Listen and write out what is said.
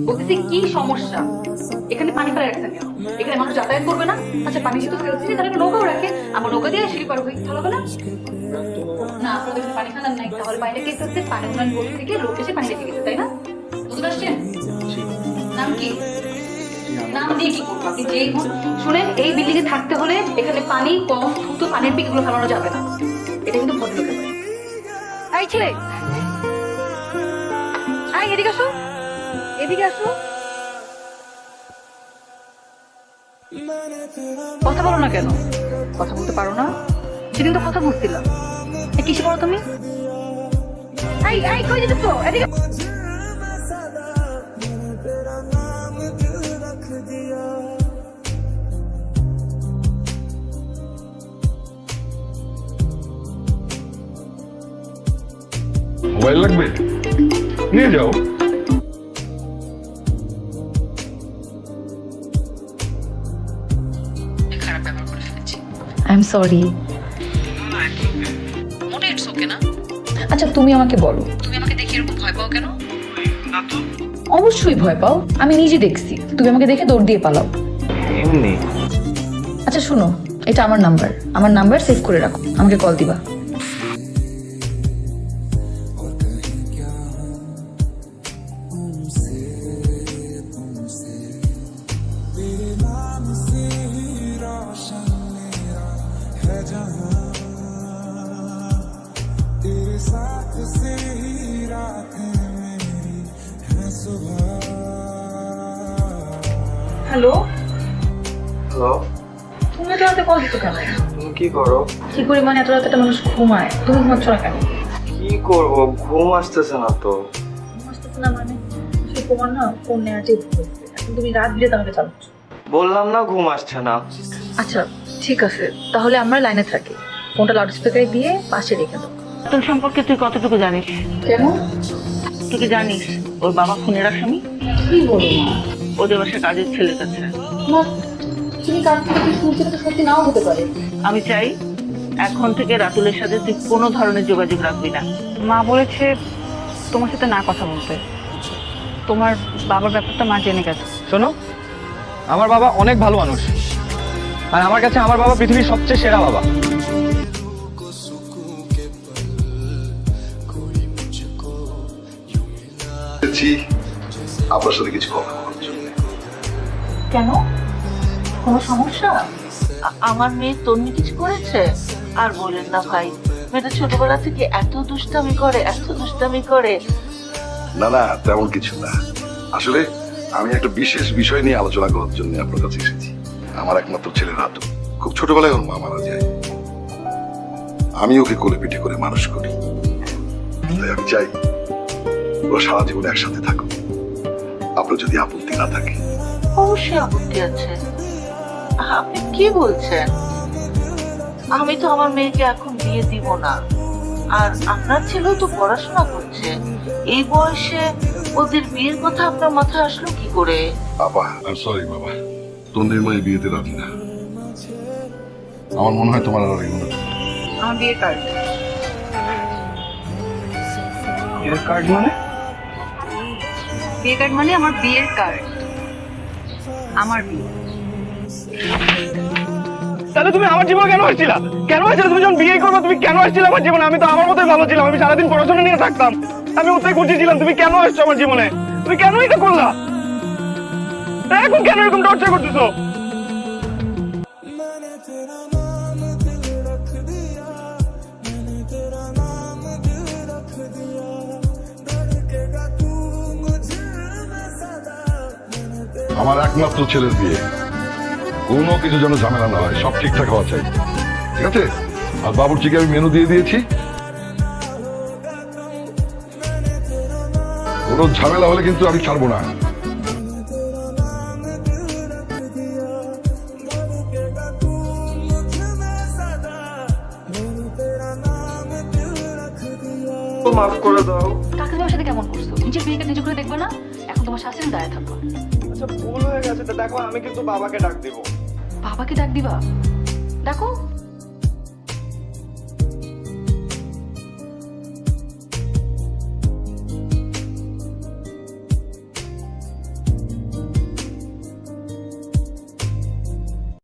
বলতেছি কি সমস্যা? এখানে পানি ফেলে রাখছেন কেন? এখানে মানুষ যাতায়াত করবে না? আচ্ছা পানি যেহেতু ফেলছি তাহলে একটা নৌকাও রাখে, আমার নৌকা দিয়ে সিঁড়ি পার হই, ভালো হবে না? না আপনাদের পানি ফেলার নাই, তাহলে বাইরে কে ফেলছে? পানি উন্নয়ন বোর্ড থেকে লোক এসে পানি রেখে গেছে, তাই না? বুঝতে পারছেন? নাম কি? নাম দিয়ে কি করবো? আপনি যেই শুনেন, এই বিল্ডিং এ থাকতে হলে এখানে পানি কম, থুতু পানির পিক এগুলো ফেলানো যাবে না। এটা কিন্তু ভদ্রলোকের বাড়ি। এই ছেলে, আয় এদিকে আসো, এদিকে আসো। কথা বলো না কেন? কথা বলতে পারো না? সেদিন তো কথা বলছিলাম। কিসে করো তুমি? আই আই কই যেতেছো? এদিকে। মোবাইল লাগবে? নিয়ে যাও। খারাপ ব্যবহার করে ফেলেছি। I am sorry. মোটে ইটস ওকে না। আচ্ছা তুমি আমাকে বলো, তুমি আমাকে দেখে এরকম ভয় পাও কেন? না তো। অবশ্যই ভয় পাও, আমি নিজে দেখছি। তুমি আমাকে দেখে দৌড় দিয়ে পালাও। এমনি। আচ্ছা শোনো, এটা আমার নাম্বার সেভ করে রাখো, আমাকে কল দিবা। হ্যালো হ্যালো, তুমি এত রাতে কল দিচ্ছ কেন? তুমি কি করো? কি করি মানে, এত রাতে একটা মানুষ ঘুমায়, তুমি ঘুমাচ্ছ না কেন? কি করব, ঘুম আসতেছে না তো। ঘুম আসতেছে না মানে? আসলে তোমার না ফোন নেওয়া ঠিক হয়েছে, এখন তুমি রাত বিরেতে আমাকে চালাচ্ছ। বললাম না ঘুম আসছে না। আচ্ছা ঠিক আছে, তাহলে আমরা লাইনে থাকি, ফোনটা লাউড স্পিকারে দিয়ে পাশে রেখে দাও। তোর সম্পর্কে তুই কতটুকু জানিস? কেন? তুই কি জানিস ওর বাবা খুনের আসামি? কি বলো না? ওদের বাসায় কাজের ছেলের কাছে। না, তুমি কার থেকে কি শুনছো এটা সত্যি নাও হতে পারে। আমি চাই এখন থেকে রাতুলের সাথে তুই কোনো ধরনের যোগাযোগ রাখবি না। মা বলেছে তোমার সাথে না কথা বলতে। তোমার বাবার ব্যাপারটা মা জেনে গেছে। শোনো, আমার বাবা অনেক ভালো মানুষ, আর আমার কাছে আমার বাবা পৃথিবীর সবচেয়ে সেরা বাবা। আপনার সাথে কিছু কথা বলার জন্য। কেন? কোনো সমস্যা? আমার মেয়ে তন্নি কিছু করেছে? আর বলেন না ভাই, মেয়েটা ছোটবেলা থেকে এত দুষ্টামি করে। না না, তেমন কিছু না। আসলে আমি একটা বিশেষ বিষয় নিয়ে আলোচনা করার জন্য আপনার কাছে এসেছি। আমার একমাত্র ছেলে রাতু খুব ছোটবেলায় ওর মা মারা যায়। আমি ওকে কোলে পিঠে করে মানুষ করি, তাই আমি চাই ওরা সারা জীবন একসাথে থাকুক। আপনার যদি আপত্তি না থাকে। অবশ্যই আপত্তি আছে। আপনি কি বলছেন? আমি তো আমার মেয়েকে এখন বিয়ে দিব না। আর আপনার ছেলেও তো পড়াশোনা করছে, এই বয়সে ওদের বিয়ের কথা আপনার মাথায় আসলো কি করে? বাবা আই সরি বাবা, তন্দির মায়ের বিয়েতে রাজি না। আমার মনে হয় তোমার আর এগুলো আমার বিয়ের কার্ড। এর কার্ড মানে? বিয়ের কার্ড মানে আমার বিয়ের কার্ড, আমার বিয়ে। তাহলে তুমি আমার জীবনে কেন আসছিলা? তুমি যখন বিয়ে করবে তুমি কেন আসছিলে আমার জীবনে? আমি তো আমার মতোই ভালো ছিলাম, আমি সারাদিন পড়াশোনা নিয়ে থাকতাম, আমি ওটাই খুশি ছিলাম। তুমি কেন আসছো আমার জীবনে? তুমি কেন এটা করলা? এখন কেন এরকম টর্চার করতেছো? আমার একমাত্র ছেলের বিয়ে, কোনো কিছু যেন ঝামেলা না হয়, সব ঠিকঠাক হওয়া চাই, ঠিক আছে? আর বাবুর্চিকে আমি মেনু দিয়ে দিয়েছি, কোনো ঝামেলা হলে কিন্তু আমি ছাড়বো না। মাফ করে দাও। কাকে তোমার সাথে কেমন করছো? নিজের বিয়েকে নিজে করে দেখবে না? এখন তোমার শাস্তি দাঁড়ায় থাকবো। আচ্ছা ভুল হয়ে গেছে, তো দেখো আমি কিন্তু বাবাকে ডাক দিব। বাবাকে ডাক দিবা? ডাকো।